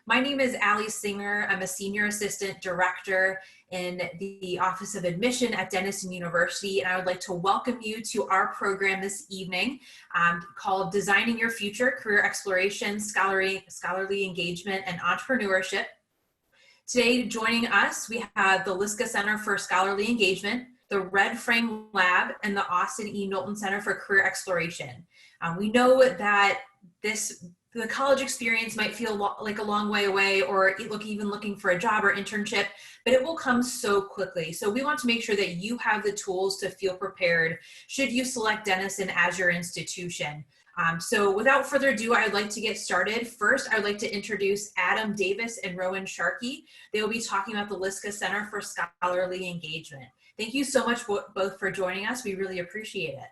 My name is Allie Singer. I'm a Senior Assistant Director in the Office of Admission at Denison University, and I would like to welcome you to our program this evening called Designing Your Future, Career Exploration, Scholarly Engagement, and Entrepreneurship. Today, joining us, we have the Liska Center for Scholarly Engagement, the Red Frame Lab, and the Austin E. Knowlton Center for Career Exploration. We know that the college experience might feel like a long way away, or even looking for a job or internship, but it will come so quickly. So we want to make sure that you have the tools to feel prepared should you select Denison as your institution. So without further ado, I'd like to get started. First, I'd like to introduce Adam Davis and Rowan Sharkey. They will be talking about the Liska Center for Scholarly Engagement. Thank you so much both for joining us. We really appreciate it.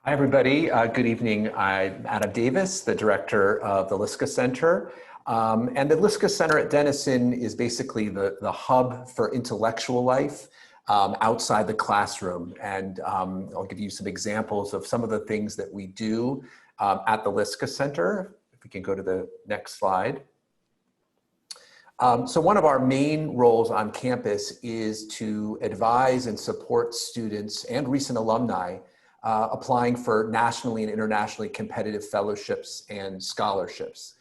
Hi, everybody. Good evening. I'm Adam Davis, the director of the Liska Center. And the Liska Center at Denison is basically the hub for intellectual life outside the classroom. And I'll give you some examples of some of the things that we do at the Liska Center. If we can go to the next slide. So one of our main roles on campus is to advise and support students and recent alumni applying for nationally and internationally competitive fellowships and scholarships.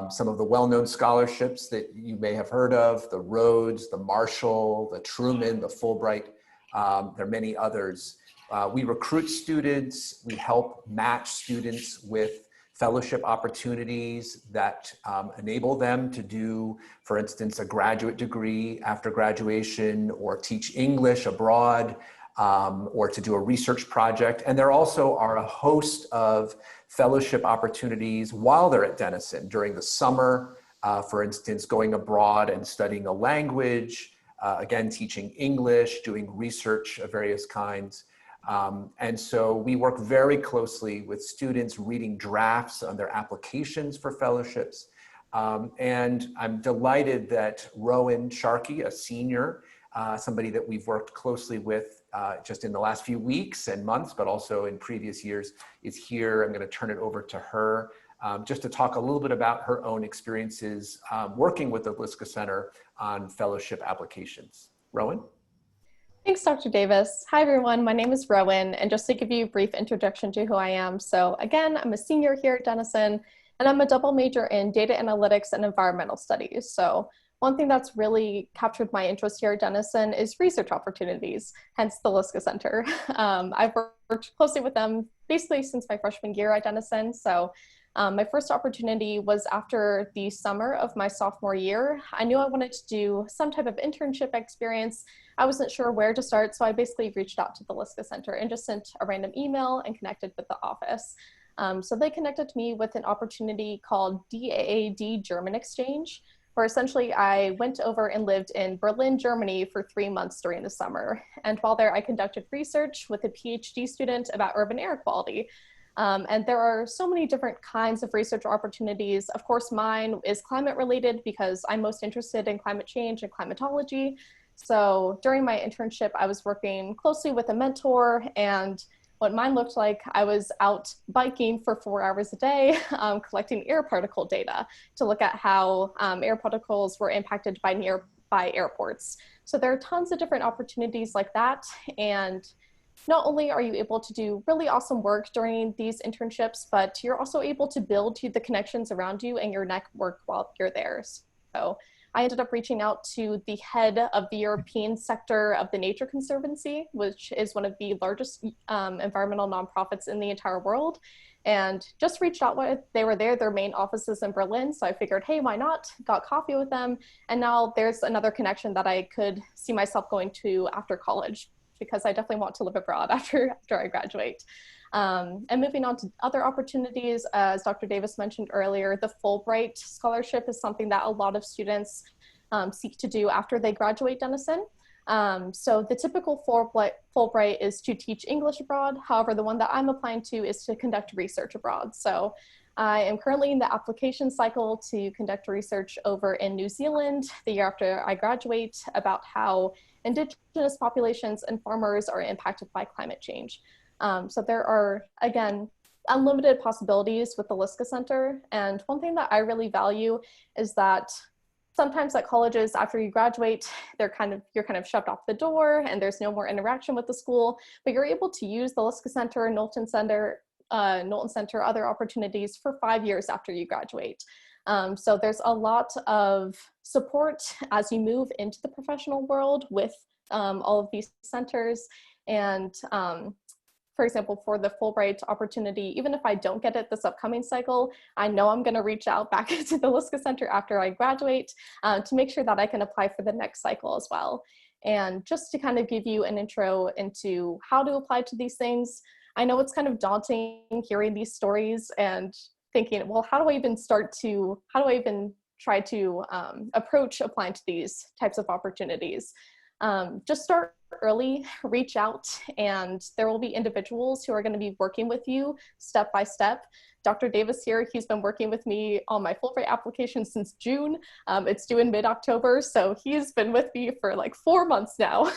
Some of the well-known scholarships that you may have heard of, the Rhodes, the Marshall, the Truman, the Fulbright, there are many others. We recruit students, we help match students with fellowship opportunities that enable them to do, for instance, a graduate degree after graduation, or teach English abroad, or to do a research project. And there also are a host of fellowship opportunities while they're at Denison during the summer, for instance, going abroad and studying a language, again, teaching English, doing research of various kinds. And so we work very closely with students reading drafts on their applications for fellowships. And I'm delighted that Rowan Sharkey, a senior, somebody that we've worked closely with just in the last few weeks and months, but also in previous years, is here. I'm going to turn it over to her just to talk a little bit about her own experiences working with the Liska Center on fellowship applications. Rowan? Thanks, Dr. Davis. Hi, everyone. My name is Rowan, and just to give you a brief introduction to who I am. So again, I'm a senior here at Denison, and I'm a double major in data analytics and environmental studies. So one thing that's really captured my interest here at Denison is research opportunities, hence the Liska Center. I've worked closely with them basically since my freshman year at Denison. So my first opportunity was after the summer of my sophomore year. I knew I wanted to do some type of internship experience. I wasn't sure where to start, so I basically reached out to the Liska Center and just sent a random email and connected with the office. So they connected me with an opportunity called DAAD German Exchange, where essentially I went over and lived in Berlin, Germany for 3 months during the summer. And while there, I conducted research with a PhD student about urban air quality. And there are so many different kinds of research opportunities. Of course, mine is climate related because I'm most interested in climate change and climatology. So during my internship, I was working closely with a mentor, and what mine looked like, I was out biking for 4 hours a day, collecting air particle data to look at how air particles were impacted by nearby airports. So there are tons of different opportunities like that. And not only are you able to do really awesome work during these internships, but you're also able to build the connections around you and your network while you're there. So I ended up reaching out to the head of the European sector of the Nature Conservancy, which is one of the largest environmental nonprofits in the entire world, and just reached out with, they were there, their main office is in Berlin, so I figured, hey, why not? Got coffee with them, and now there's another connection that I could see myself going to after college, because I definitely want to live abroad after I graduate. And moving on to other opportunities, as Dr. Davis mentioned earlier, the Fulbright scholarship is something that a lot of students seek to do after they graduate Denison. So the typical Fulbright is to teach English abroad. However, the one that I'm applying to is to conduct research abroad. So I am currently in the application cycle to conduct research over in New Zealand the year after I graduate about how indigenous populations and farmers are impacted by climate change. So there are, again, unlimited possibilities with the Liska Center. And one thing that I really value is that sometimes at colleges, after you graduate, you're kind of shoved off the door and there's no more interaction with the school, but you're able to use the Liska Center, Knowlton Center, other opportunities for 5 years after you graduate. So there's a lot of support as you move into the professional world with all of these centers. And for example, for the Fulbright opportunity, even if I don't get it this upcoming cycle, I know I'm going to reach out back to the Liska Center after I graduate to make sure that I can apply for the next cycle as well. And just to kind of give you an intro into how to apply to these things, I know it's kind of daunting hearing these stories and thinking, well, how do I even try to approach applying to these types of opportunities? Just start early, reach out, and there will be individuals who are going to be working with you step by step. Dr. Davis here, he's been working with me on my Fulbright application since June. It's due in mid-October, so he's been with me for like 4 months now.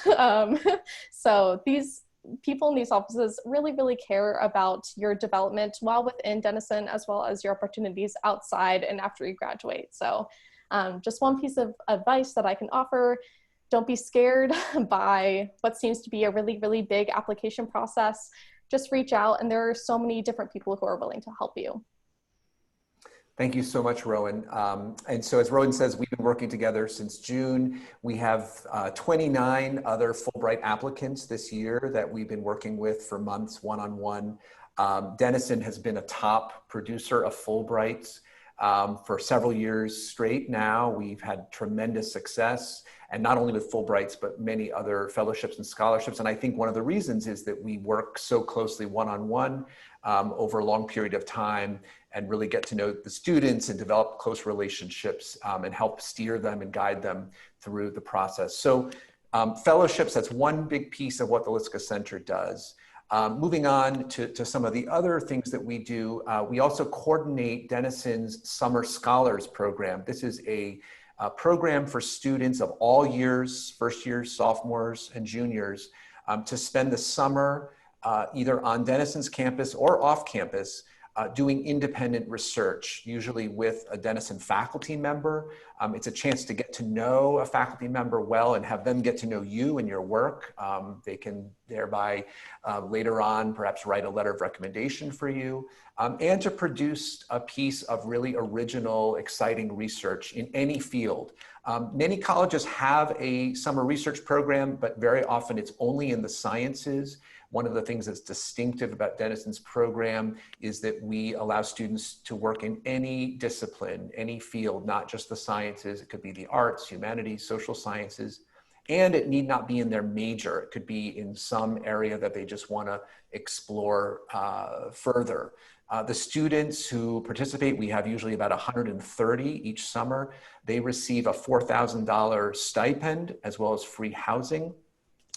So these people in these offices really, really care about your development while within Denison, as well as your opportunities outside and after you graduate. So just one piece of advice that I can offer: don't be scared by what seems to be a really, really big application process. Just reach out, and there are so many different people who are willing to help you. Thank you so much, Rowan. And so as Rowan says, we've been working together since June. We have 29 other Fulbright applicants this year that we've been working with for months, one-on-one. Denison has been a top producer of Fulbrights for several years straight now. We've had tremendous success, and not only with Fulbrights, but many other fellowships and scholarships. And I think one of the reasons is that we work so closely one-on-one over a long period of time, and really get to know the students and develop close relationships and help steer them and guide them through the process. So fellowships, that's one big piece of what the Liska Center does. Moving on to some of the other things that we do, we also coordinate Denison's Summer Scholars Program. This is a program for students of all years, first years, sophomores, and juniors, to spend the summer either on Denison's campus or off campus, doing independent research, usually with a Denison faculty member. It's a chance to get to know a faculty member well and have them get to know you and your work. They can thereby later on perhaps write a letter of recommendation for you, and to produce a piece of really original, exciting research in any field. Many colleges have a summer research program, but very often it's only in the sciences. One of the things that's distinctive about Denison's program is that we allow students to work in any discipline, any field, not just the sciences. It could be the arts, humanities, social sciences, and it need not be in their major. It could be in some area that they just want to explore further. The students who participate, we have usually about 130 each summer. They receive a $4,000 stipend as well as free housing.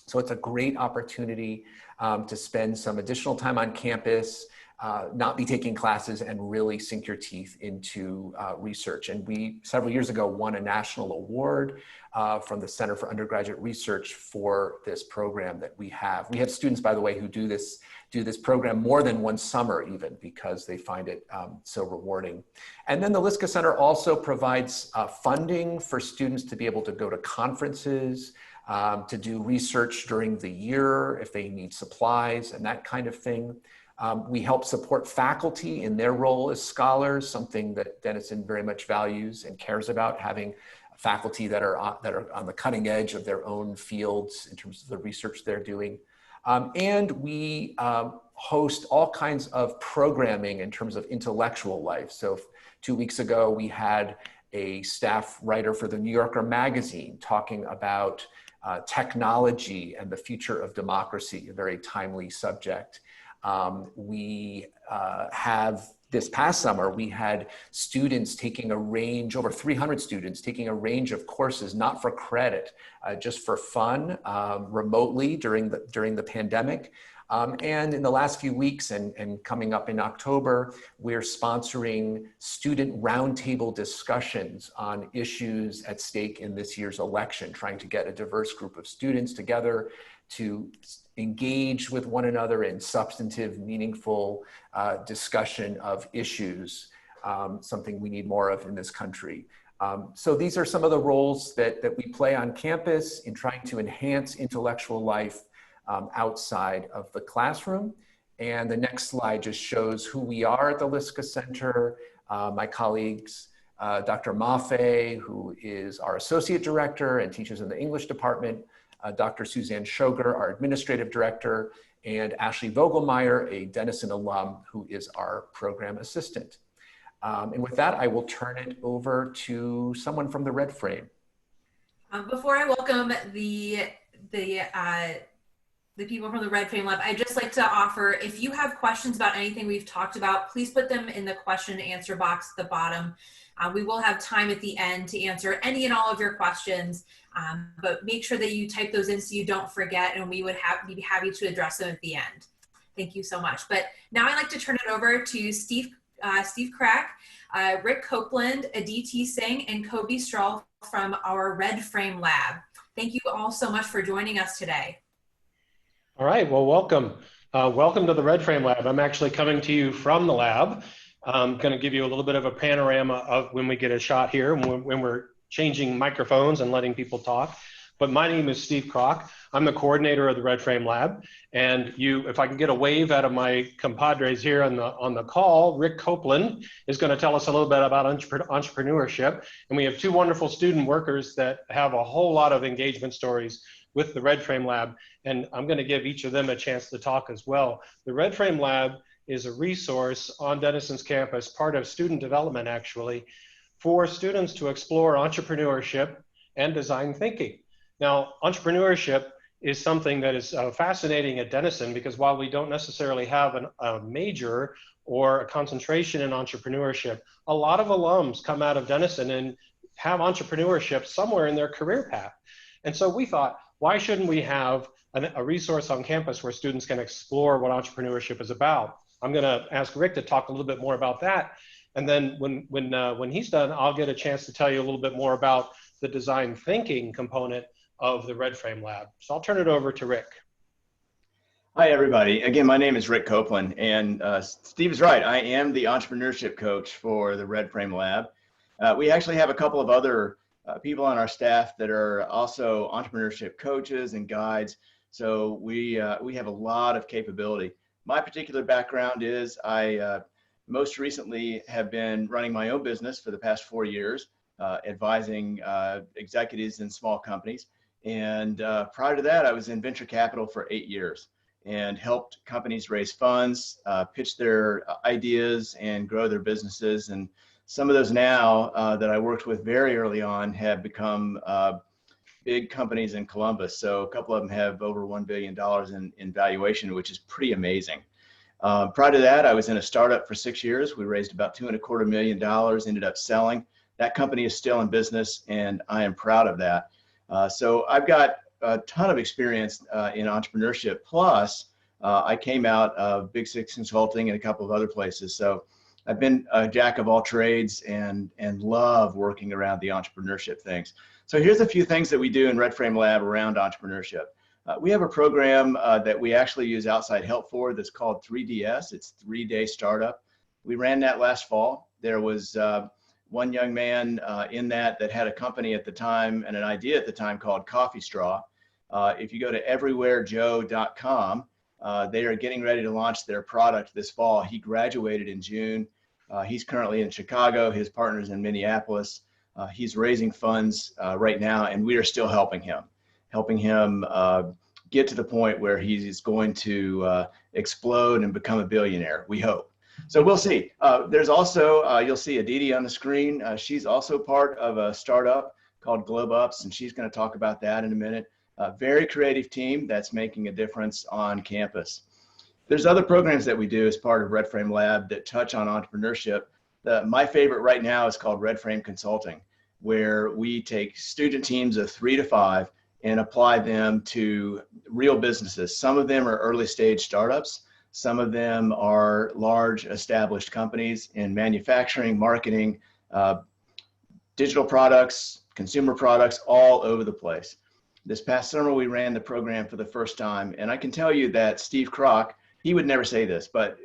So it's a great opportunity to spend some additional time on campus, not be taking classes, and really sink your teeth into research. And we, several years ago, won a national award from the Center for Undergraduate Research for this program that we have. We have students, by the way, who do this program more than one summer even, because they find it so rewarding. And then the Liska Center also provides funding for students to be able to go to conferences, to do research during the year if they need supplies and that kind of thing. We help support faculty in their role as scholars, something that Denison very much values and cares about, having faculty that are on the cutting edge of their own fields in terms of the research they're doing. And we host all kinds of programming in terms of intellectual life. So 2 weeks ago, we had a staff writer for the New Yorker magazine talking about technology and the future of democracy, a very timely subject. We have, this past summer, we had students taking a range, over 300 students taking a range of courses, not for credit, just for fun, remotely during the pandemic. And in the last few weeks and coming up in October, we're sponsoring student roundtable discussions on issues at stake in this year's election, trying to get a diverse group of students together to engage with one another in substantive, meaningful discussion of issues, something we need more of in this country. So these are some of the roles that we play on campus in trying to enhance intellectual life outside of the classroom. And the next slide just shows who we are at the Liska Center. My colleagues, Dr. Maffei, who is our Associate Director and teaches in the English department, Dr. Suzanne Schoger, our Administrative Director, and Ashley Vogelmeyer, a Denison alum, who is our Program Assistant. And with that, I will turn it over to someone from the Red Frame. Before I welcome the people from the Red Frame Lab, I'd just like to offer, if you have questions about anything we've talked about, please put them in the question and answer box at the bottom. We will have time at the end to answer any and all of your questions, but make sure that you type those in so you don't forget, and we would be happy to address them at the end. Thank you so much. But now I'd like to turn it over to Steve Crack, Rick Copeland, Aditi Singh, and Kobe Stroll from our Red Frame Lab. Thank you all so much for joining us today. All right, well, welcome. Welcome to the Red Frame Lab. I'm actually coming to you from the lab. I'm going to give you a little bit of a panorama of when we get a shot here, when we're changing microphones and letting people talk. But my name is Steve Kroc. I'm the coordinator of the Red Frame Lab. And if I can get a wave out of my compadres here on the call, Rick Copeland is going to tell us a little bit about entrepreneurship. And we have two wonderful student workers that have a whole lot of engagement stories with the Red Frame Lab. And I'm going to give each of them a chance to talk as well. The Red Frame Lab is a resource on Denison's campus, part of student development actually, for students to explore entrepreneurship and design thinking. Now, entrepreneurship is something that is fascinating at Denison, because while we don't necessarily have a major or a concentration in entrepreneurship, a lot of alums come out of Denison and have entrepreneurship somewhere in their career path. And so we thought, why shouldn't we have a resource on campus where students can explore what entrepreneurship is about? I'm going to ask Rick to talk a little bit more about that. And then when he's done, I'll get a chance to tell you a little bit more about the design thinking component of the Red Frame Lab. So I'll turn it over to Rick. Hi, everybody. Again, my name is Rick Copeland, and Steve is right. I am the entrepreneurship coach for the Red Frame Lab. We actually have a couple of other people on our staff that are also entrepreneurship coaches and guides. So we have a lot of capability. My particular background is I most recently have been running my own business for the past 4 years, advising executives in small companies. And prior to that, I was in venture capital for 8 years and helped companies raise funds, pitch their ideas, and grow their businesses. And some of those now that I worked with very early on have become big companies in Columbus. So a couple of them have over $1 billion in valuation, which is pretty amazing. Prior to that, I was in a startup for 6 years. We raised about $2.25 million, ended up selling. That company is still in business, and I am proud of that. So I've got a ton of experience in entrepreneurship. Plus, I came out of Big Six Consulting and a couple of other places. So I've been a jack of all trades and love working around the entrepreneurship things. So here's a few things that we do in Red Frame Lab around entrepreneurship. We have a program that we actually use outside help for that's called 3DS. It's 3-day startup. We ran that last fall. There was one young man in that had a company at the time and an idea at the time called Coffee Straw. If you go to everywherejoe.com, they are getting ready to launch their product this fall. He graduated in June. He's currently in Chicago. His partner's in Minneapolis. He's raising funds right now, and we are still helping him get to the point where he's going to explode and become a billionaire, we hope. So we'll see. There's also, you'll see Aditi on the screen. She's also part of a startup called Globe Ups, and she's going to talk about that in a minute. A very creative team that's making a difference on campus. There's other programs that we do as part of Red Frame Lab that touch on entrepreneurship. My favorite right now is called Red Frame Consulting, where we take student teams of 3 to 5 and apply them to real businesses. Some of them are early stage startups. Some of them are large established companies in manufacturing, marketing, digital products, consumer products, all over the place. This past summer, we ran the program for the first time. And I can tell you that Steve Kroc, he would never say this, but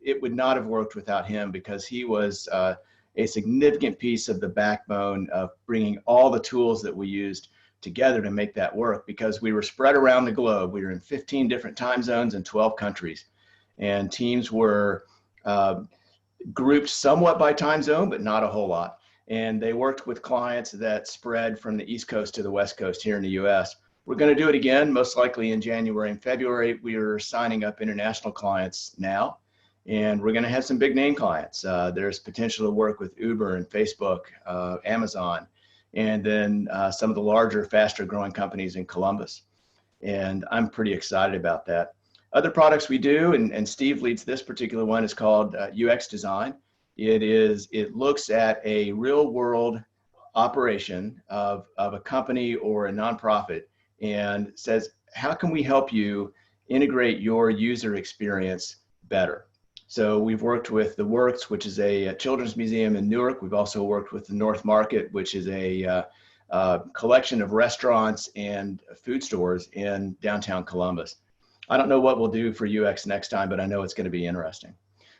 it would not have worked without him, because he was a significant piece of the backbone of bringing all the tools that we used together to make that work, because we were spread around the globe. We were in 15 different time zones in 12 countries, and teams were grouped somewhat by time zone, but not a whole lot. And they worked with clients that spread from the East Coast to the West Coast here in the US. We're going to do it again, most likely in January and February. We are signing up international clients now, and we're going to have some big name clients. There's potential to work with Uber and Facebook, Amazon, and then some of the larger, faster growing companies in Columbus. And I'm pretty excited about that. Other products we do, and Steve leads this particular one, is called UX Design. It looks at a real world operation of a company or a nonprofit and says, how can we help you integrate your user experience better? So we've worked with The Works, which is a children's museum in Newark. We've also worked with the North Market, which is a collection of restaurants and food stores in downtown Columbus. I don't know what we'll do for UX next time, but I know it's going to be interesting.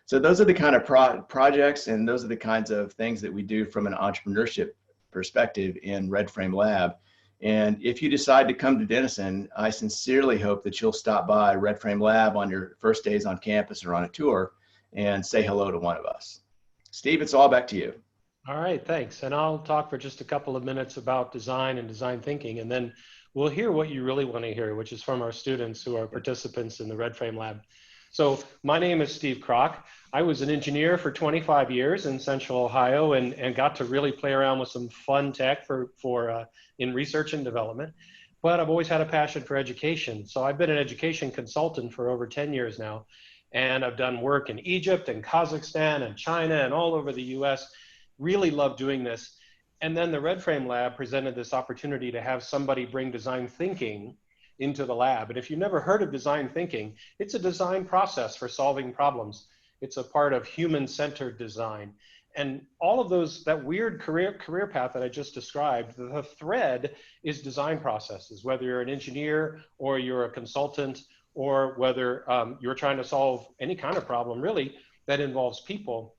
So those are the kind of projects, and those are the kinds of things that we do from an entrepreneurship perspective in Red Frame Lab. And if you decide to come to Denison, I sincerely hope that you'll stop by Red Frame Lab on your first days on campus or on a tour and say hello to one of us. Steve, it's all back to you. All right, thanks. And I'll talk for just a couple of minutes about design and design thinking, and then we'll hear what you really want to hear, which is from our students who are participants in the Red Frame Lab. So my name is Steve Kroc. I was an engineer for 25 years in Central Ohio, and got to really play around with some fun tech in research and development. But I've always had a passion for education. So I've been an education consultant for over 10 years now. And I've done work in Egypt and Kazakhstan and China and all over the US. Really love doing this. And then the Red Frame Lab presented this opportunity to have somebody bring design thinking into the lab. And if you've never heard of design thinking, it's a design process for solving problems. It's a part of human-centered design. And all of those, that weird career path that I just described, the thread is design processes, whether you're an engineer or you're a consultant, or whether you're trying to solve any kind of problem really that involves people.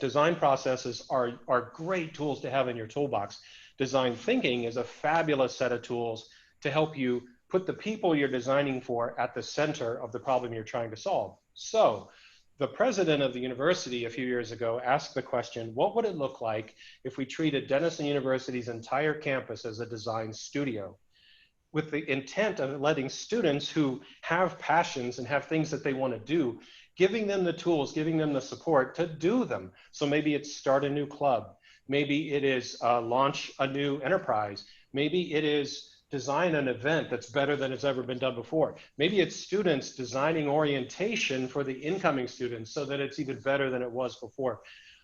Design processes are great tools to have in your toolbox. Design thinking is a fabulous set of tools to help you put the people you're designing for at the center of the problem you're trying to solve. So the president of the university a few years ago asked the question, what would it look like if we treated Denison University's entire campus as a design studio, with the intent of letting students who have passions and have things that they want to do, giving them the tools, giving them the support to do them. So maybe it's start a new club. Maybe it is launch a new enterprise. Maybe it is design an event that's better than it's ever been done before. Maybe it's students designing orientation for the incoming students so that it's even better than it was before.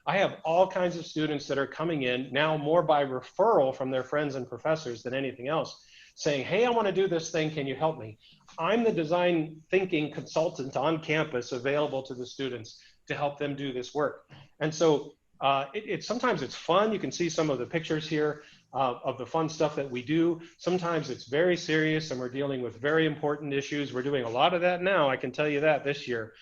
I have all kinds of students that are coming in now more by referral from their friends and professors than anything else, saying, hey, I want to do this thing, can you help me? I'm the design thinking consultant on campus available to the students to help them do this work. And so sometimes it's fun. You can see some of the pictures here of the fun stuff that we do. Sometimes it's very serious and we're dealing with very important issues. We're doing a lot of that now, I can tell you that this year.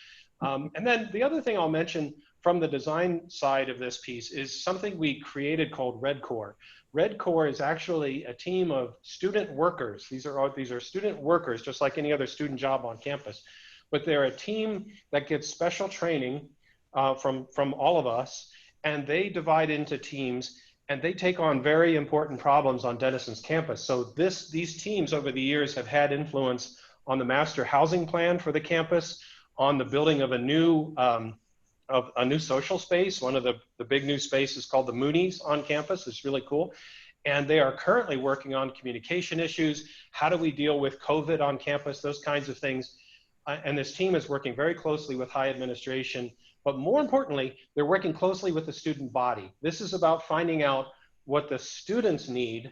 And then the other thing I'll mention from the design side of this piece is something we created called Red Core. Red Core is actually a team of student workers. These are student workers, just like any other student job on campus. But they're a team that gets special training from all of us, and they divide into teams, and they take on very important problems on Denison's campus. So these teams over the years have had influence on the master housing plan for the campus, on the building of a new social space. One of the big new spaces called the Moonies on campus. It's really cool. And they are currently working on communication issues. How do we deal with COVID on campus? Those kinds of things. And this team is working very closely with high administration. But more importantly, they're working closely with the student body. This is about finding out what the students need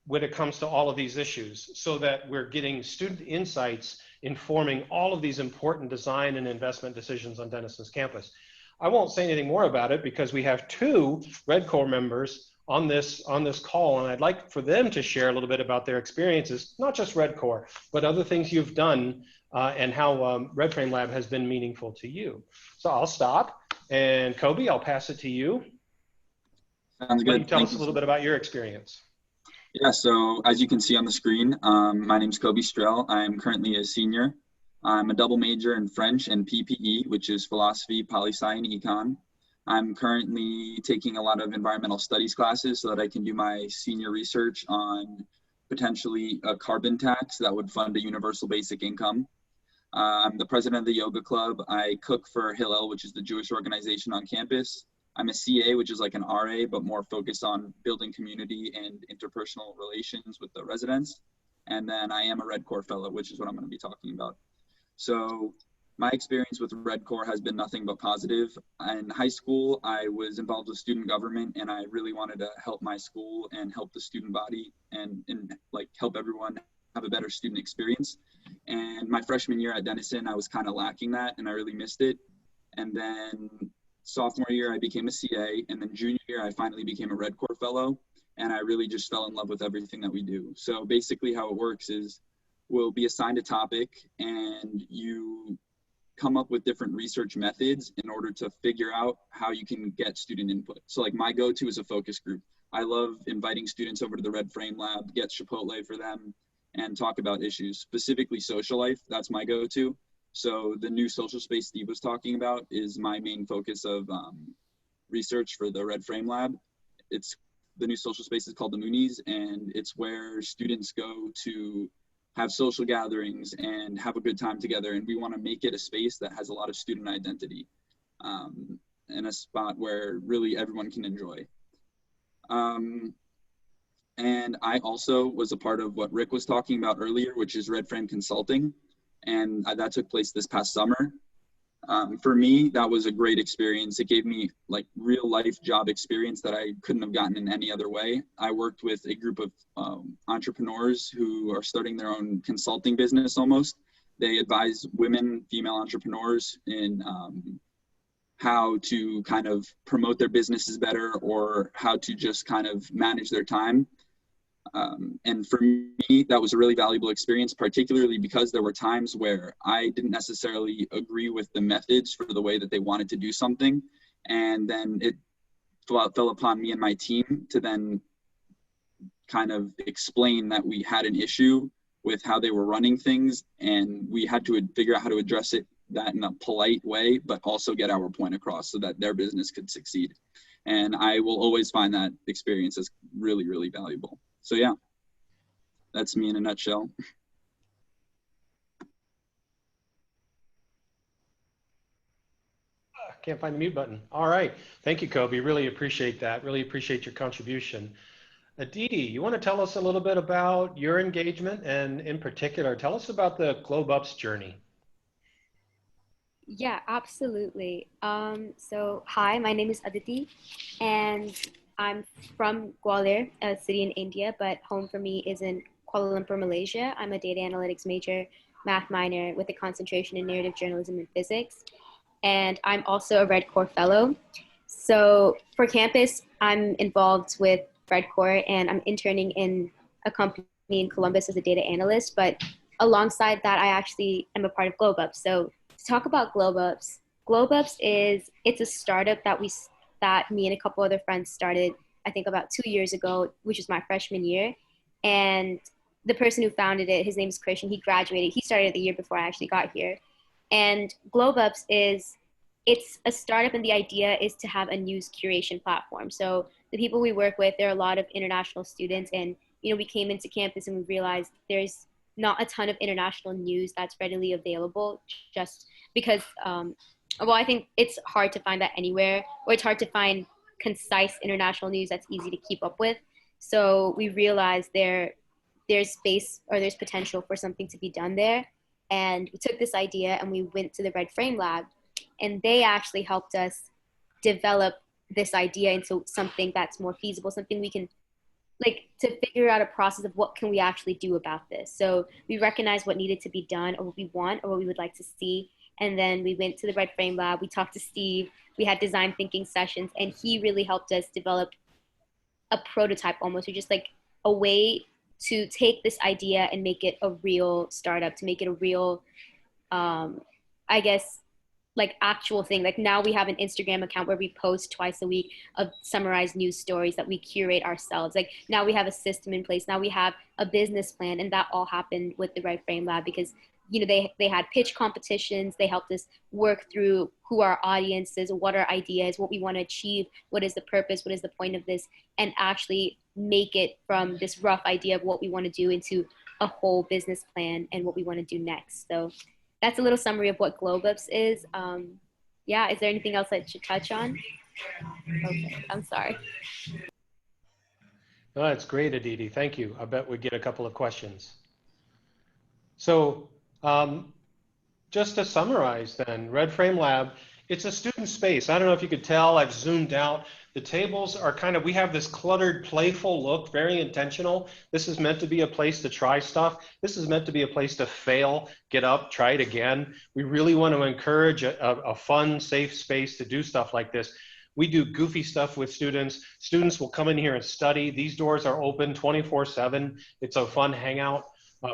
when it comes to all of these issues, so that we're getting student insights informing all of these important design and investment decisions on Denison's campus. I won't say anything more about it because we have 2 Red Core members on this call, and I'd like for them to share a little bit about their experiences, not just RedCore, but other things you've done and how Red Frame Lab has been meaningful to you. So I'll stop, and Kobe, I'll pass it to you. Sounds good. Why don't you tell us a little bit about your experience? Yeah, so as you can see on the screen, my name's Kobe Strell. I'm currently a senior. I'm a double major in French and PPE, which is philosophy, poli-sci, and econ. I'm currently taking a lot of environmental studies classes so that I can do my senior research on potentially a carbon tax that would fund a universal basic income. I'm the president of the yoga club. I cook for Hillel, which is the Jewish organization on campus. I'm a CA, which is like an RA, but more focused on building community and interpersonal relations with the residents. And then I am a RedCore fellow, which is what I'm going to be talking about. So my experience with RedCore has been nothing but positive. In high school, I was involved with student government, and I really wanted to help my school and help the student body and like help everyone have a better student experience. And my freshman year at Denison, I was kind of lacking that, and I really missed it. And then sophomore year, I became a CA, and then junior year, I finally became a RedCore fellow, and I really just fell in love with everything that we do. So basically how it works is we'll be assigned a topic, and you come up with different research methods in order to figure out how you can get student input. So like my go-to is a focus group. I love inviting students over to the Red Frame Lab, get Chipotle for them, and talk about issues, specifically social life. That's my go-to. So the new social space Steve was talking about is my main focus of research for the Red Frame Lab. It's the new social space is called the Moonies, and it's where students go to have social gatherings and have a good time together. And we want to make it a space that has a lot of student identity and a spot where really everyone can enjoy. And I also was a part of what Rick was talking about earlier, which is Red Frame Consulting. And that took place this past summer. For me, that was a great experience. It gave me like real life job experience that I couldn't have gotten in any other way. I worked with a group of entrepreneurs who are starting their own consulting business almost. They advise women, female entrepreneurs in how to kind of promote their businesses better or how to just kind of manage their time. And for me, that was a really valuable experience, particularly because there were times where I didn't necessarily agree with the methods for the way that they wanted to do something. And then it fell upon me and my team to then kind of explain that we had an issue with how they were running things, and we had to figure out how to address that in a polite way, but also get our point across so that their business could succeed. And I will always find that experience as really, really valuable. So yeah, that's me in a nutshell. Can't find the mute button. All right. Thank you, Kobe. Really appreciate that. Really appreciate your contribution. Aditi, you want to tell us a little bit about your engagement, and in particular, tell us about the Globe Ups journey. Yeah, absolutely. So hi, my name is Aditi, and I'm from Gwalior, a city in India, but home for me is in Kuala Lumpur, Malaysia. I'm a data analytics major, math minor with a concentration in narrative journalism and physics. And I'm also a RedCore fellow. So for campus, I'm involved with RedCore, and I'm interning in a company in Columbus as a data analyst. But alongside that, I actually am a part of Globe Ups. So to talk about Globe Ups it's a startup that me and a couple other friends started, I think about 2 years ago, which is my freshman year. And the person who founded it, his name is Christian. He graduated. He started the year before I actually got here. And Globe Ups it's a startup, and the idea is to have a news curation platform. So the people we work with, there are a lot of international students, and we came into campus and we realized there's not a ton of international news that's readily available, just because I think it's hard to find that anywhere, or it's hard to find concise international news that's easy to keep up with. So we realized there's space, or there's potential for something to be done there. And we took this idea and we went to the Red Frame Lab, and they actually helped us develop this idea into something that's more feasible, something we can, to figure out a process of what can we actually do about this. So we recognized what needed to be done, or what we want, or what we would like to see. And then we went to the Red Frame Lab, we talked to Steve, we had design thinking sessions, and he really helped us develop a prototype almost, or just like a way to take this idea and make it a real startup, to make it a real, I guess, like actual thing. Like now we have an Instagram account where we post twice a week of summarized news stories that we curate ourselves. Like now we have a system in place. Now we have a business plan, and that all happened with the Red Frame Lab because, you know, they had pitch competitions. They helped us work through who our audience is, what our idea is, what we want to achieve, what is the purpose, what is the point of this, and actually make it from this rough idea of what we want to do into a whole business plan and what we want to do next. So that's a little summary of what GlobeUps is. Yeah, is there anything else I should touch on? Okay, I'm sorry. No, that's great, Aditi. Thank you. I bet we get a couple of questions. So just to summarize then, Red Frame Lab, it's a student space. I don't know if you could tell, I've zoomed out. The tables are kind of, we have this cluttered, playful look, very intentional. This is meant to be a place to try stuff. This is meant to be a place to fail, get up, try it again. We really want to encourage a fun, safe space to do stuff like this. We do goofy stuff with students. Students will come in here and study. These doors are open 24/7. It's a fun hangout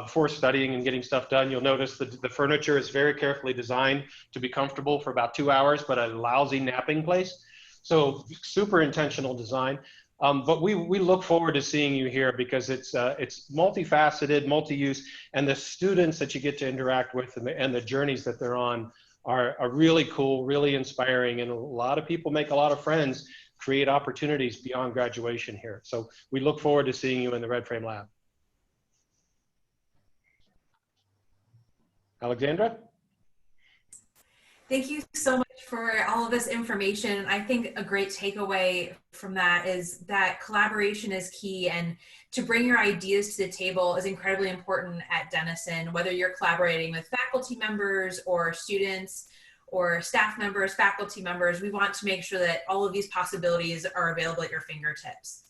for studying and getting stuff done. You'll notice that the furniture is very carefully designed to be comfortable for about 2 hours, but a lousy napping place. So super intentional design. But we look forward to seeing you here because it's multifaceted, multi-use, and the students that you get to interact with and the journeys that they're on are really cool, really inspiring, and a lot of people make a lot of friends, create opportunities beyond graduation here. So we look forward to seeing you in the Red Frame Lab. Alexandra? Thank you so much for all of this information. I think a great takeaway from that is that collaboration is key, and to bring your ideas to the table is incredibly important at Denison, whether you're collaborating with faculty members or students or staff members, faculty members. We want to make sure that all of these possibilities are available at your fingertips.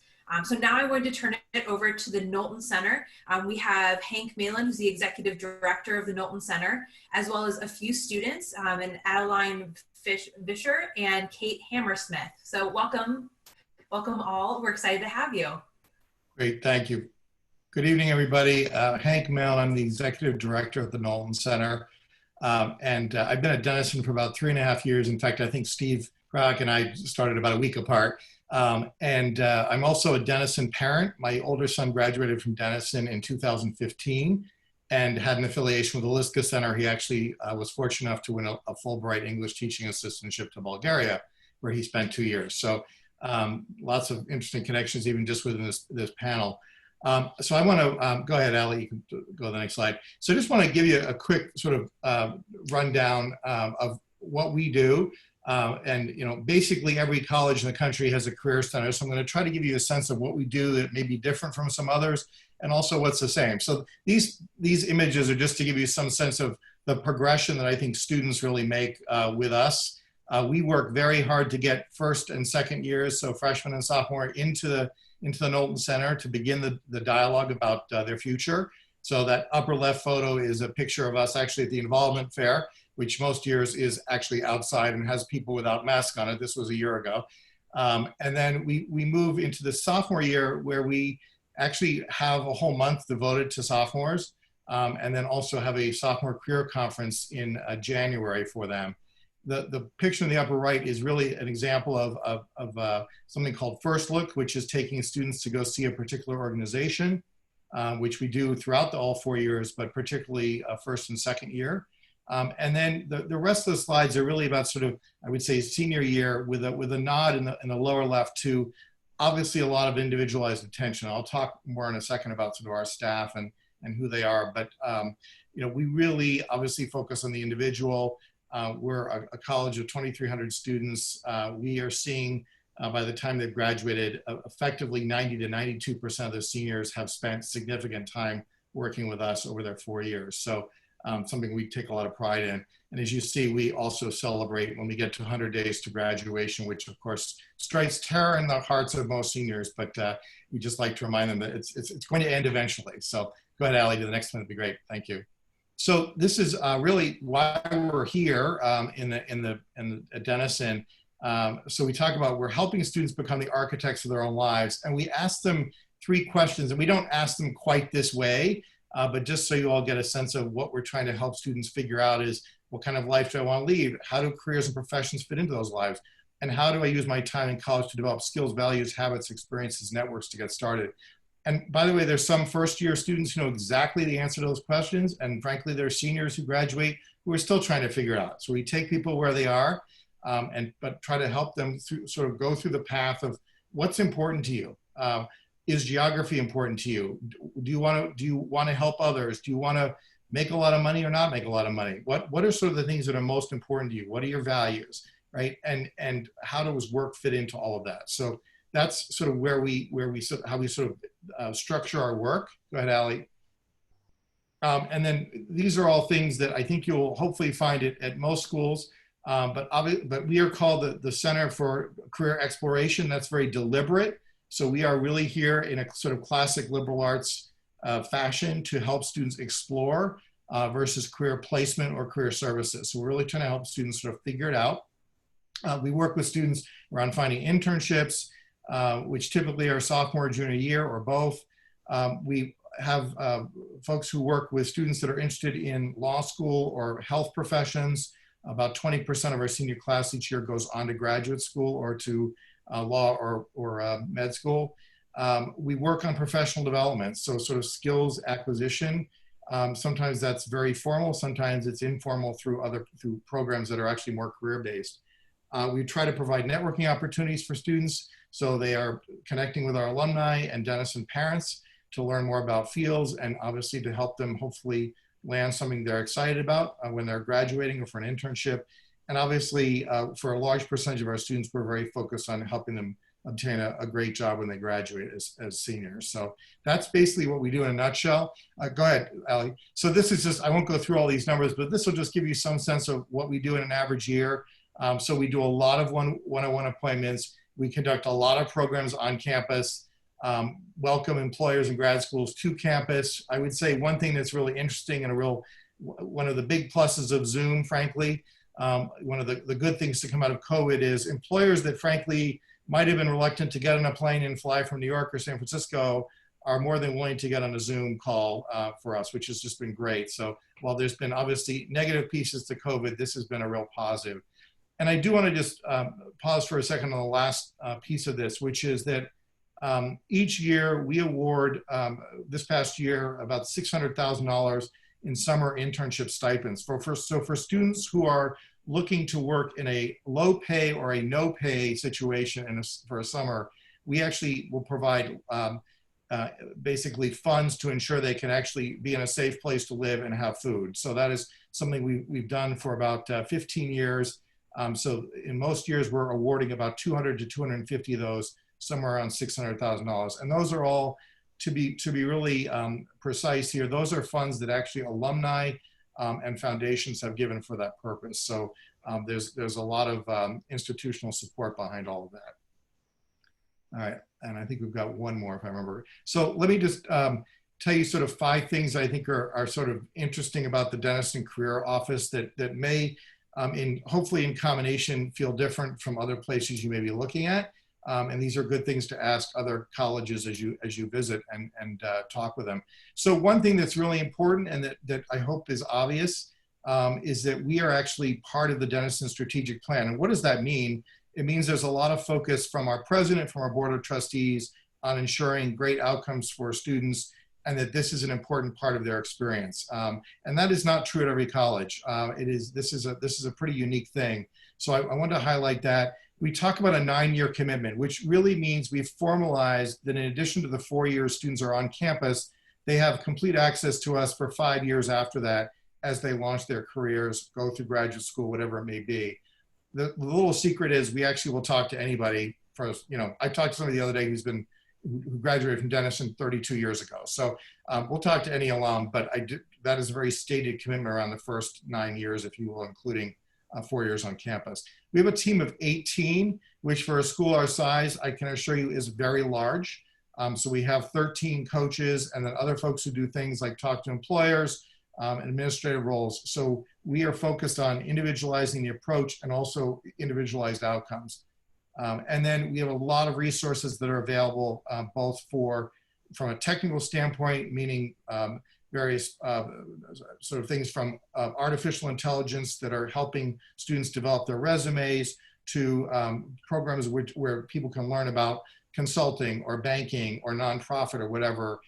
So now I'm going to turn it over to the Knowlton Center. We have Hank Malin, who's the executive director of the Knowlton Center, as well as a few students, and Adeline Fisher and Kate Hammersmith. So welcome all. We're excited to have you. Great, thank you. Good evening, everybody. Hank Malin, I'm the executive director of the Knowlton Center. I've been at Denison for about 3.5 years. In fact, I think Steve Kroc and I started about a week apart. I'm also a Denison parent. My older son graduated from Denison in 2015 and had an affiliation with the Liska Center. He actually was fortunate enough to win a Fulbright English teaching assistantship to Bulgaria, where he spent 2 years. So lots of interesting connections, even just within this panel. So I want to, go ahead, Ali, you can go to the next slide. So I just want to give you a quick sort of rundown of what we do. Basically every college in the country has a career center. So I'm going to try to give you a sense of what we do that may be different from some others, and also what's the same. So these images are just to give you some sense of the progression that I think students really make with us. We work very hard to get first and second years, so freshmen and sophomore, into the Knowlton Center to begin the dialogue about their future. So that upper left photo is a picture of us actually at the Involvement Fair, which most years is actually outside and has people without masks on it. This was a year ago. And then we move into the sophomore year, where we actually have a whole month devoted to sophomores, and then also have a sophomore career conference in January for them. The picture in the upper right is really an example of something called First Look, which is taking students to go see a particular organization, which we do throughout all 4 years, but particularly first and second year. And then the rest of the slides are really about sort of, I would say, senior year, with a nod in the lower left to obviously a lot of individualized attention. I'll talk more in a second about sort of our staff and who they are, but we really obviously focus on the individual. We're a college of 2,300 students. We are seeing, by the time they've graduated, effectively 90 to 92% of the seniors have spent significant time working with us over their 4 years. So something we take a lot of pride in. And as you see, we also celebrate when we get to 100 days to graduation, which of course strikes terror in the hearts of most seniors, but we just like to remind them that it's going to end eventually. So go ahead, Ali, to the next one, that'd be great. Thank you. So this is really why we're here at Denison. So we talk about we're helping students become the architects of their own lives. And we ask them 3 questions, and we don't ask them quite this way, but just so you all get a sense of what we're trying to help students figure out is, what kind of life do I want to lead? How do careers and professions fit into those lives? And how do I use my time in college to develop skills, values, habits, experiences, networks to get started? And by the way, there's some first-year students who know exactly the answer to those questions. And frankly, there are seniors who graduate who are still trying to figure it out. So we take people where they are, but try to help them sort of go through the path of what's important to you. Is geography important to you? Do you want to help others? Do you want to make a lot of money or not make a lot of money? What are sort of the things that are most important to you? What are your values, right? And how does work fit into all of that? So that's sort of how we sort of structure our work. Go ahead, Allie. And then these are all things that I think you'll hopefully find it at most schools. But we are called the Center for Career Exploration. That's very deliberate. So we are really here in a sort of classic liberal arts fashion to help students explore versus career placement or career services. So we're really trying to help students sort of figure it out. We work with students around finding internships, which typically are sophomore, junior year, or both. We have folks who work with students that are interested in law school or health professions. About 20% of our senior class each year goes on to graduate school or to law or med school. We work on professional development, so sort of skills acquisition. Sometimes that's very formal, sometimes it's informal through programs that are actually more career-based. We try to provide networking opportunities for students, so they are connecting with our alumni and Denison parents to learn more about fields, and obviously to help them hopefully land something they're excited about when they're graduating or for an internship. And obviously, for a large percentage of our students, we're very focused on helping them obtain a great job when they graduate as seniors. So that's basically what we do in a nutshell. Go ahead, Allie. So this is just, I won't go through all these numbers, but this will just give you some sense of what we do in an average year. So we do a lot of one-on-one appointments. We conduct a lot of programs on campus, welcome employers and grad schools to campus. I would say one thing that's really interesting and one of the big pluses of Zoom, frankly, one of the good things to come out of COVID is employers that frankly might have been reluctant to get on a plane and fly from New York or San Francisco are more than willing to get on a Zoom call for us, which has just been great. So while there's been obviously negative pieces to COVID, this has been a real positive. And I do want to just pause for a second on the last piece of this, which is that each year we award, this past year, about $600,000 in summer internship stipends. So for students who are looking to work in a low pay or a no pay situation for a summer, we actually will provide basically funds to ensure they can actually be in a safe place to live and have food. So that is something we've done for about 15 years. So in most years, we're awarding about 200 to 250 of those, somewhere around $600,000. And those are all, to be really precise here, those are funds that actually alumni and foundations have given for that purpose. So there's a lot of institutional support behind all of that. All right, and I think we've got one more if I remember. So let me just tell you sort of 5 things I think are sort of interesting about the Denison Career Office that may, hopefully in combination, feel different from other places you may be looking at. And these are good things to ask other colleges as you visit and talk with them. So one thing that's really important and that I hope is obvious is that we are actually part of the Denison Strategic Plan. And what does that mean? It means there's a lot of focus from our president, from our board of trustees on ensuring great outcomes for students and that this is an important part of their experience. And that is not true at every college. This is a pretty unique thing. So I want to highlight that. We talk about a 9-year commitment, which really means we've formalized that in addition to the 4 years students are on campus, they have complete access to us for 5 years after that as they launch their careers, go through graduate school, whatever it may be. The little secret is we actually will talk to anybody. I talked to somebody the other day who graduated from Denison 32 years ago. So we'll talk to any alum, but that is a very stated commitment around the first 9 years, if you will, including 4 years on campus. We have a team of 18, which for a school our size, I can assure you is very large. So we have 13 coaches and then other folks who do things like talk to employers, and administrative roles. So we are focused on individualizing the approach and also individualized outcomes. And then we have a lot of resources that are available both from a technical standpoint, meaning various sort of things from artificial intelligence that are helping students develop their resumes, to programs where people can learn about consulting or banking or nonprofit or whatever.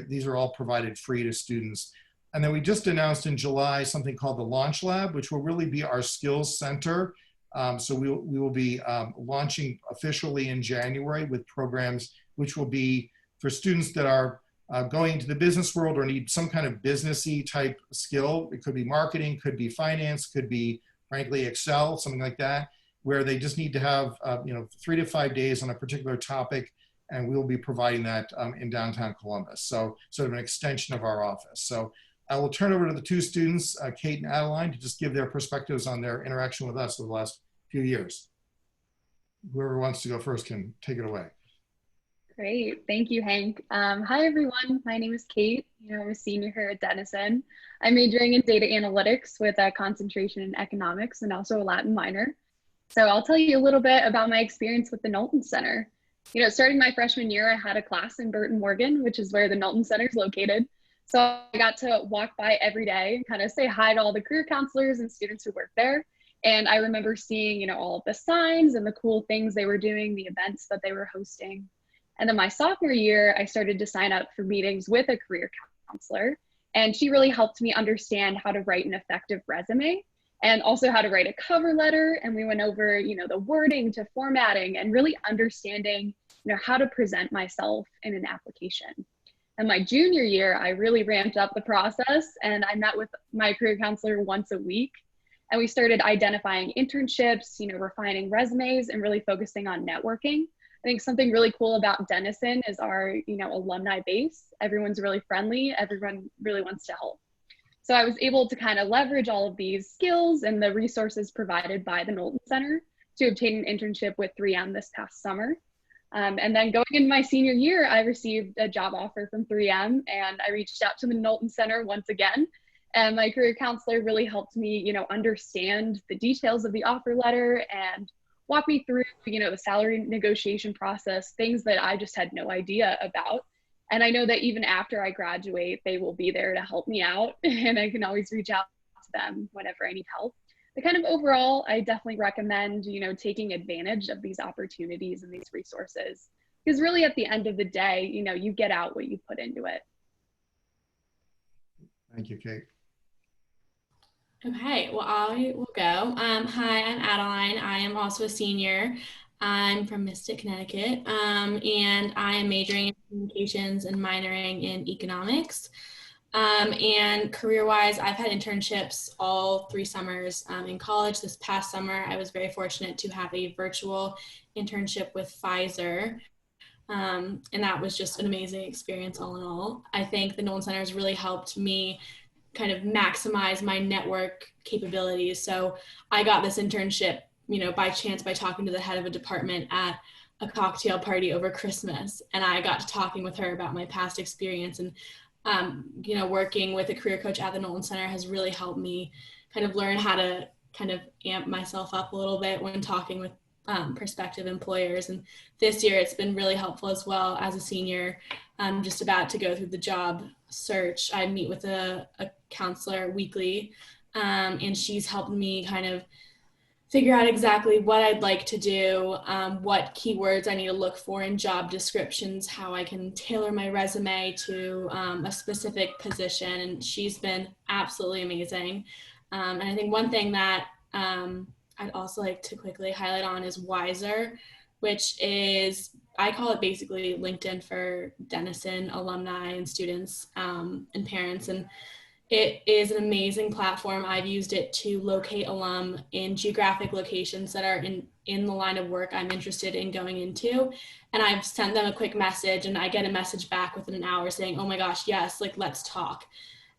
These are all provided free to students. And then we just announced in July something called the Launch Lab, which will really be our skills center. So we will be launching officially in January with programs which will be for students that are going into the business world or need some kind of businessy type skill. It could be marketing, could be finance, could be frankly Excel, something like that, where they just need to have 3 to 5 days on a particular topic, and we'll be providing that in downtown Columbus. So sort of an extension of our office. So I will turn over to the two students, Kate and Adeline, to just give their perspectives on their interaction with us over the last few years. Whoever wants to go first can take it away. Great, thank you, Hank. Hi everyone, my name is Kate. I'm a senior here at Denison. I'm majoring in data analytics with a concentration in economics and also a Latin minor. So I'll tell you a little bit about my experience with the Knowlton Center. Starting my freshman year, I had a class in Burton, Morgan, which is where the Knowlton Center is located. So I got to walk by every day and kind of say hi to all the career counselors and students who work there. And I remember seeing, all of the signs and the cool things they were doing, the events that they were hosting. And then my sophomore year, I started to sign up for meetings with a career counselor. And she really helped me understand how to write an effective resume and also how to write a cover letter. And we went over, the wording to formatting and really understanding, how to present myself in an application. And my junior year, I really ramped up the process and I met with my career counselor once a week. And we started identifying internships, refining resumes and really focusing on networking. I think something really cool about Denison is our, alumni base. Everyone's really friendly. Everyone really wants to help. So I was able to kind of leverage all of these skills and the resources provided by the Knowlton Center to obtain an internship with 3M this past summer. And then going into my senior year, I received a job offer from 3M and I reached out to the Knowlton Center once again. And my career counselor really helped me, understand the details of the offer letter and walk me through, the salary negotiation process, things that I just had no idea about. And I know that even after I graduate, they will be there to help me out and I can always reach out to them whenever I need help. But kind of overall, I definitely recommend, taking advantage of these opportunities and these resources, because really at the end of the day, you get out what you put into it. Thank you, Kate. Okay, well, I will go. Hi, I'm Adeline. I am also a senior. I'm from Mystic, Connecticut, and I am majoring in communications and minoring in economics. And career-wise, I've had internships all 3 summers in college. This past summer, I was very fortunate to have a virtual internship with Pfizer. And that was just an amazing experience all in all. I think the Knowlton Center has really helped me kind of maximize my network capabilities. So I got this internship, by chance by talking to the head of a department at a cocktail party over Christmas. And I got to talking with her about my past experience and, working with a career coach at the Knowlton Center has really helped me kind of learn how to kind of amp myself up a little bit when talking with prospective employers. And this year it's been really helpful as well. As a senior, just about to go through the job search, I meet with a counselor weekly, and she's helped me kind of figure out exactly what I'd like to do, what keywords I need to look for in job descriptions, how I can tailor my resume to a specific position. And she's been absolutely amazing. And I think one thing that I'd also like to quickly highlight on is Wiser, which is, I call it basically LinkedIn for Denison alumni and students and parents. And it is an amazing platform. I've used it to locate alum in geographic locations that are in the line of work I'm interested in going into. And I've sent them a quick message and I get a message back within an hour saying, oh my gosh, yes, let's talk.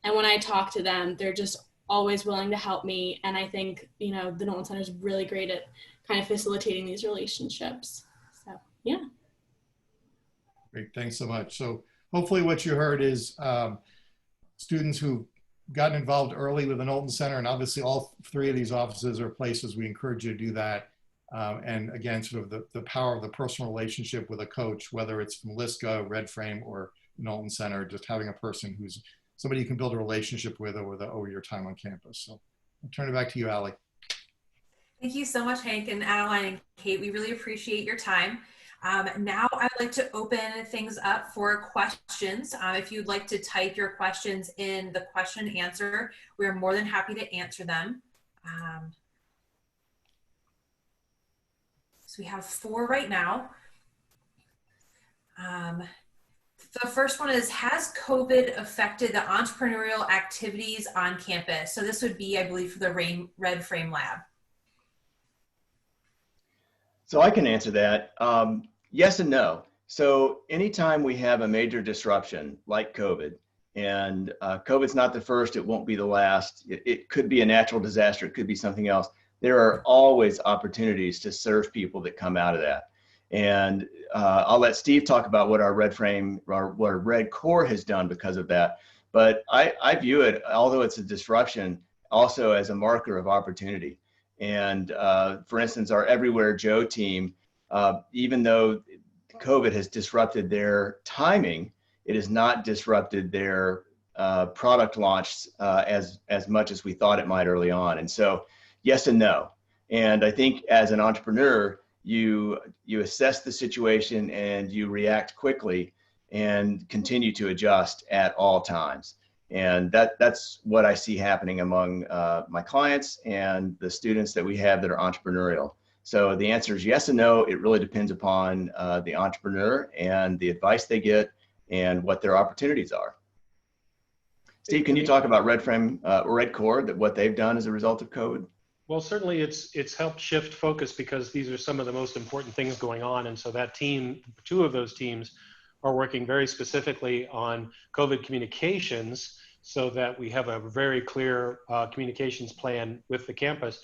And when I talk to them, they're just always willing to help me. And I think, the Knowlton Center is really great at kind of facilitating these relationships. So, yeah. Great, thanks so much. So hopefully what you heard is students who've gotten involved early with the Knowlton Center, and obviously all three of these offices are places we encourage you to do that. And again, sort of the power of the personal relationship with a coach, whether it's from LISCA, Red Frame, or Knowlton Center, just having a person who's somebody you can build a relationship with over your time on campus. So I'll turn it back to you, Allie. Thank you so much, Hank and Adeline and Kate. We really appreciate your time. Now I'd like to open things up for questions. If you'd like to type your questions in the question and answer, we're more than happy to answer them. So we have 4 right now. The first one is, has COVID affected the entrepreneurial activities on campus? So this would be, I believe, for the Red Frame Lab. So I can answer that. Yes and no. So anytime we have a major disruption like COVID, and COVID's not the first, it won't be the last. It could be a natural disaster. It could be something else. There are always opportunities to serve people that come out of that. And I'll let Steve talk about what our Red Frame, or what our Red Core has done because of that. But I view it, although it's a disruption, also as a marker of opportunity. And for instance, our Everywhere Joe team, even though COVID has disrupted their timing, it has not disrupted their product launch as much as we thought it might early on. And so, yes and no. And I think as an entrepreneur, you assess the situation and you react quickly and continue to adjust at all times. And that's what I see happening among my clients and the students that we have that are entrepreneurial. So the answer is yes and no. It really depends upon the entrepreneur and the advice they get and what their opportunities are. Steve, can you talk about Red Frame, Red Core, that what they've done as a result of COVID? Well, certainly it's helped shift focus because these are some of the most important things going on. And so that team, 2 of those teams are working very specifically on COVID communications so that we have a very clear communications plan with the campus,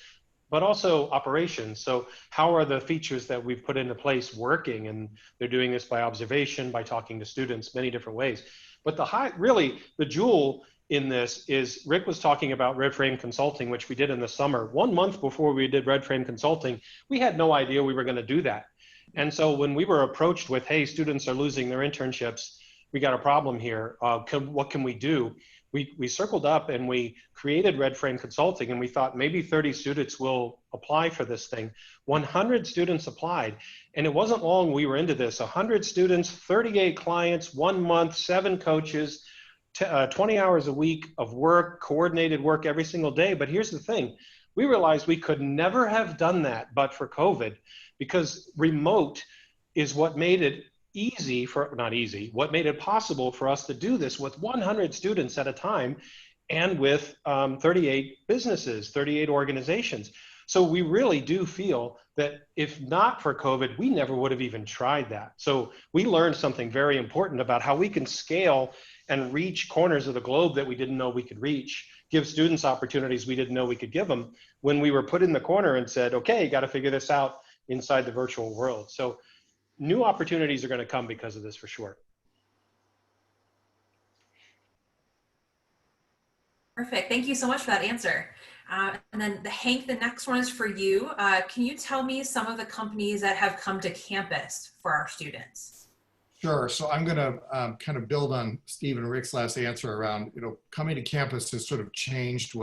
but also operations. So how are the features that we've put into place working? And they're doing this by observation, by talking to students, many different ways. But really the jewel in this is, Rick was talking about Red Frame Consulting, which we did in the summer. 1 month before we did Red Frame Consulting, we had no idea we were going to do that. And so when we were approached with, hey, students are losing their internships, we got a problem here, what can we do? We circled up and we created Red Frame Consulting, and we thought maybe 30 students will apply for this thing. 100 students applied, and it wasn't long we were into this. 100 students, 38 clients, 1 month, 7 coaches, 20 hours a week of work, coordinated work every single day. But here's the thing, we realized we could never have done that but for COVID, because remote is what made it easy for, not easy, what made it possible for us to do this with 100 students at a time and with 38 businesses, 38 organizations. So we really do feel that if not for COVID, we never would have even tried that. So we learned something very important about how we can scale and reach corners of the globe that we didn't know we could reach, give students opportunities we didn't know we could give them when we were put in the corner and said, okay, got to figure this out inside the virtual world. So new opportunities are going to come because of this for sure. Perfect. Thank you so much for that answer. And then Hank, the next one is for you. Can you tell me some of the companies that have come to campus for our students? Sure. So I'm going to kind of build on Steve and Rick's last answer around, coming to campus has sort of changed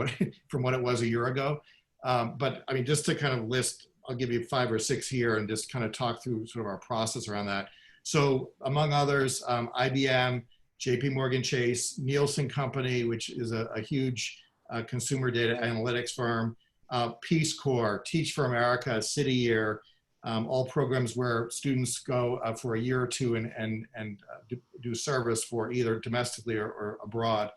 from what it was a year ago. But I mean, just to kind of list, I'll give you 5 or 6 here and just kind of talk through sort of our process around that. So among others, IBM, JP Morgan Chase, Nielsen Company, which is a huge consumer data analytics firm, Peace Corps, Teach for America, City Year, all programs where students go for a year or 2 and do service for either domestically or abroad.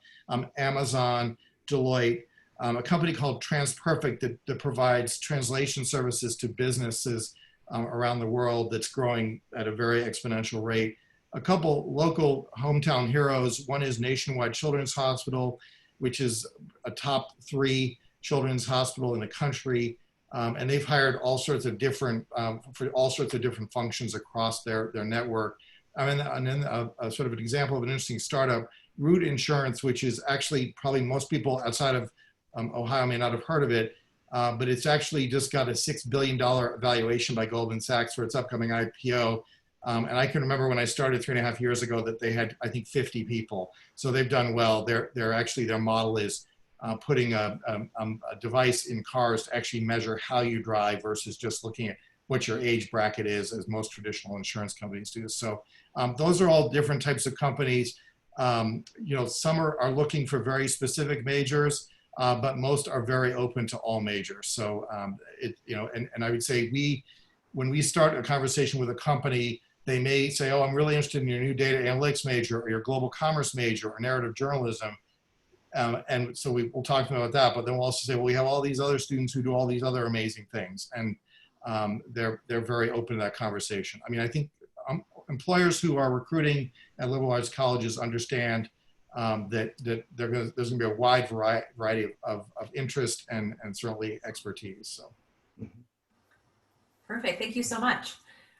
Amazon, Deloitte, a company called TransPerfect that provides translation services to businesses around the world that's growing at a very exponential rate. A couple local hometown heroes. One is Nationwide Children's Hospital, which is a top 3 children's hospital in the country. And they've hired all sorts of different, for all sorts of different functions across their network. And then a sort of an example of an interesting startup, Root Insurance, which is actually probably most people outside of Ohio may not have heard of it, but it's actually just got a $6 billion valuation by Goldman Sachs for its upcoming IPO. And I can remember when I started 3.5 years ago that they had, I think, 50 people. So they've done well. They're actually, their model is putting a device in cars to actually measure how you drive versus just looking at what your age bracket is, as most traditional insurance companies do. So those are all different types of companies. You know, some are looking for very specific majors, but most are very open to all majors. So you know, and I would say when we start a conversation with a company, they may say, oh, I'm really interested in your new data analytics major or your global commerce major or narrative journalism. And so we'll talk to them about that, but then we'll also say, well, we have all these other students who do all these other amazing things. And they're very open to that conversation. I mean, I think employers who are recruiting at liberal arts colleges understand that there's going to be a wide variety of interest and certainly expertise. So. Perfect. Thank you so much.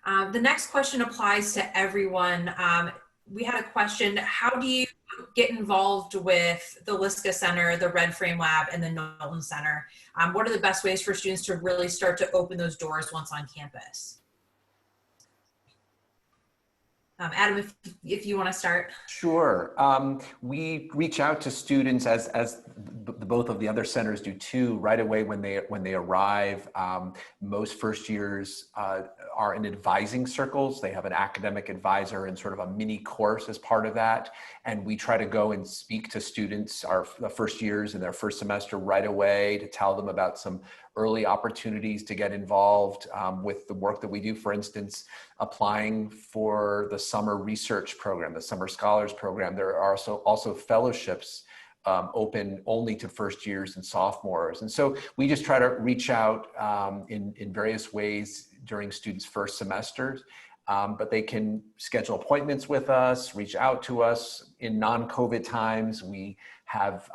The next question applies to everyone. We had a question: how do you get involved with the Liska Center, the Red Frame Lab, and the Knowlton Center? What are the best ways for students to really start to open those doors once on campus? Adam, if you want to start. Sure. We reach out to students as both of the other centers do too, right away when they arrive. Most first years are in advising circles. They have an academic advisor and sort of a mini course as part of that. And we try to go and speak to students, the first years in their first semester right away, to tell them about some early opportunities to get involved with the work that we do. For instance, applying for the summer research program, the summer scholars program. There are also fellowships open only to first years and sophomores. And so we just try to reach out in various ways during students' first semesters. But they can schedule appointments with us, reach out to us. In non-COVID times, we have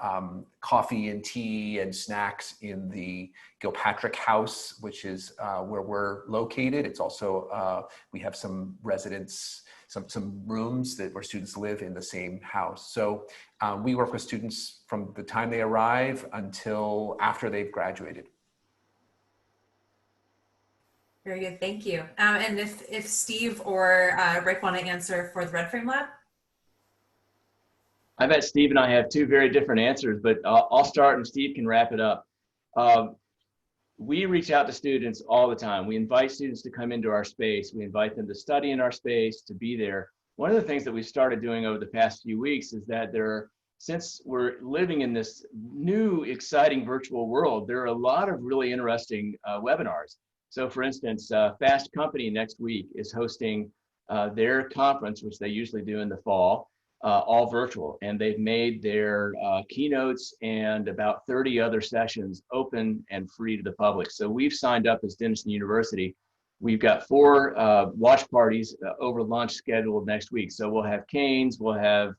coffee and tea and snacks in the Gilpatrick House, which is where we're located. It's also, we have some residents, some rooms where students live in the same house. So we work with students from the time they arrive until after they've graduated. Very good, thank you. And if Steve or Rick want to answer for the Red Frame Lab? I bet Steve and I have two very different answers, but I'll start and Steve can wrap it up. We reach out to students all the time. We invite students to come into our space. We invite them to study in our space, to be there. One of the things that we started doing over the past few weeks is that since we're living in this new, exciting virtual world, there are a lot of really interesting webinars. So for instance, Fast Company next week is hosting their conference, which they usually do in the fall, all virtual. And they've made their keynotes and about 30 other sessions open and free to the public. So we've signed up as Denison University. We've got 4 watch parties over lunch scheduled next week. So we'll have Cane's, we'll have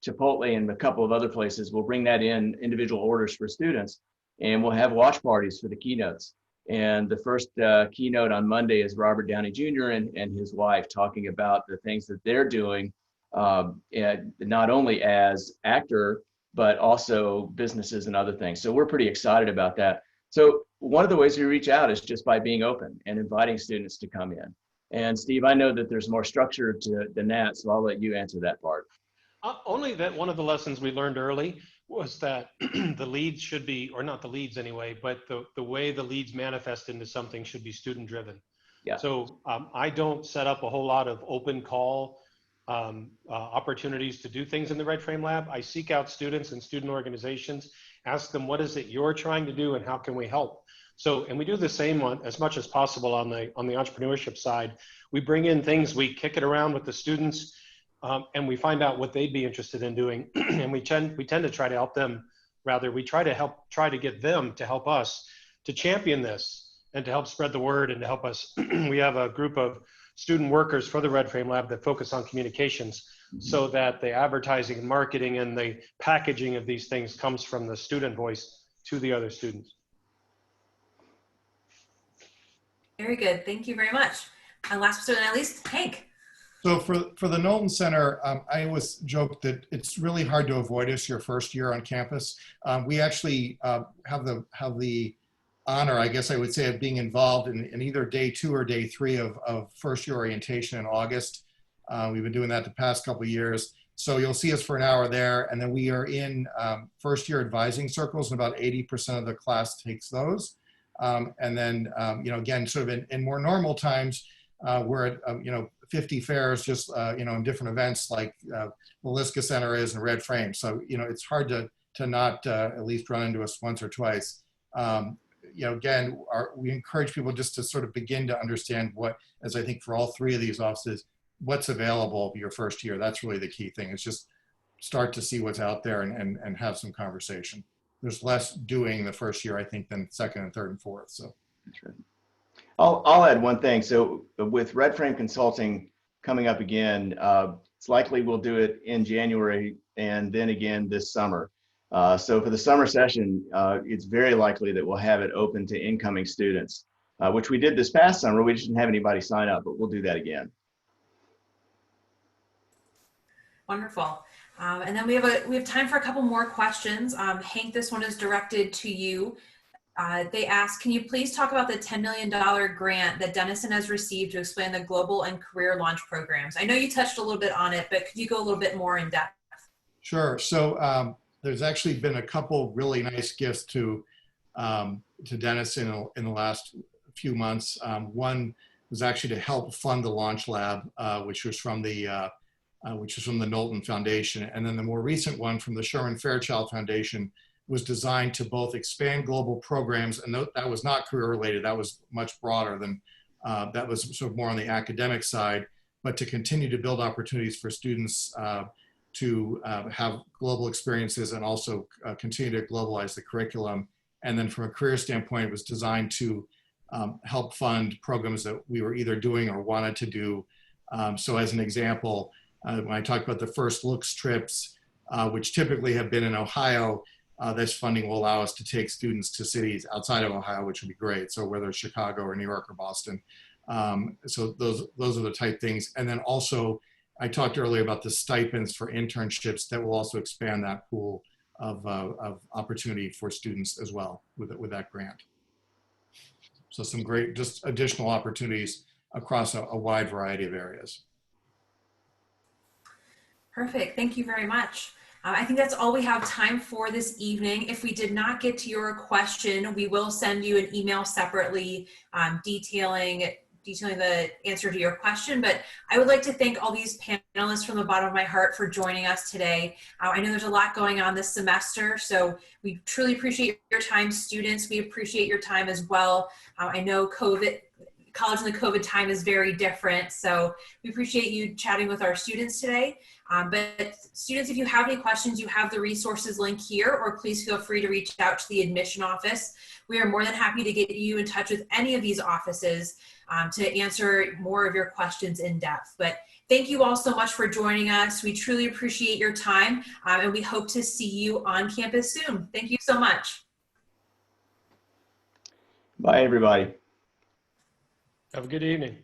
Chipotle and a couple of other places. We'll bring that in individual orders for students, and we'll have watch parties for the keynotes. And the first keynote on Monday is Robert Downey Jr. and his wife talking about the things that they're doing, not only as actor, but also businesses and other things. So we're pretty excited about that. So one of the ways we reach out is just by being open and inviting students to come in. And Steve, I know that there's more structure than that, so I'll let you answer that part. Only that one of the lessons we learned early was that the leads should be, or not the leads anyway, but the way the leads manifest into something should be student driven. Yeah. So I don't set up a whole lot of open call opportunities to do things in the Red Frame Lab. I seek out students and student organizations, ask them, what is it you're trying to do and how can we help? So, and we do the same one as much as possible on the entrepreneurship side. We bring in things, we kick it around with the students, and we find out what they'd be interested in doing. And we tend to try to help them. Rather, we try to get them to help us to champion this and to help spread the word and to help us. We have a group of student workers for the Red Frame Lab that focus on communications, so that the advertising and marketing and the packaging of these things comes from the student voice to the other students. Very good, thank you very much. And last but not least, Hank. So for the Knowlton Center, I always joke that it's really hard to avoid us your first year on campus. We actually have the honor, I guess I would say, of being involved in either day 2 or day 3 of first year orientation in August. We've been doing that the past couple of years. So you'll see us for an hour there, and then we are in first year advising circles, and about 80% of the class takes those. And then, again, sort of in more normal times, we're at, 50 fairs, just, in different events like the Liska Center is and Red Frame. So, it's hard to not at least run into us once or twice. Again, we encourage people just to sort of begin to understand what, as I think for all 3 of these offices, what's available your first year. That's really the key thing. It's just start to see what's out there and have some conversation. There's less doing the first year, I think, than second and third and fourth. So that's right. I'll add one thing. So with Red Frame Consulting coming up again, it's likely we'll do it in January and then again this summer. So for the summer session, it's very likely that we'll have it open to incoming students, which we did this past summer. We just didn't have anybody sign up, but we'll do that again. Wonderful. And then we have time for a couple more questions. Hank, this one is directed to you. They ask, can you please talk about the $10 million grant that Denison has received to explain the global and career launch programs? I know you touched a little bit on it, but could you go a little bit more in depth? Sure. So there's actually been a couple really nice gifts to Denison in the last few months. One was actually to help fund the launch lab, which was from the Knowlton Foundation. And then the more recent one from the Sherman Fairchild Foundation was designed to both expand global programs, and that was not career related, that was much broader than, that was sort of more on the academic side, but to continue to build opportunities for students to have global experiences and also continue to globalize the curriculum. And then from a career standpoint, it was designed to help fund programs that we were either doing or wanted to do. So as an example, when I talk about the First Looks trips, which typically have been in Ohio, this funding will allow us to take students to cities outside of Ohio, which would be great. So whether it's Chicago or New York or Boston. So those are the type things. And then also, I talked earlier about the stipends for internships that will also expand that pool of opportunity for students as well with that grant. So some great, just additional opportunities across a wide variety of areas. Perfect. Thank you very much. I think that's all we have time for this evening. If we did not get to your question, we will send you an email separately detailing the answer to your question. But I would like to thank all these panelists from the bottom of my heart for joining us today. I know there's a lot going on this semester, so we truly appreciate your time, students. We appreciate your time as well. I know college in the COVID time is very different, so we appreciate you chatting with our students today. But students, if you have any questions, you have the resources link here, or please feel free to reach out to the admission office. We are more than happy to get you in touch with any of these offices to answer more of your questions in depth. But thank you all so much for joining us. We truly appreciate your time, and we hope to see you on campus soon. Thank you so much. Bye, everybody. Have a good evening.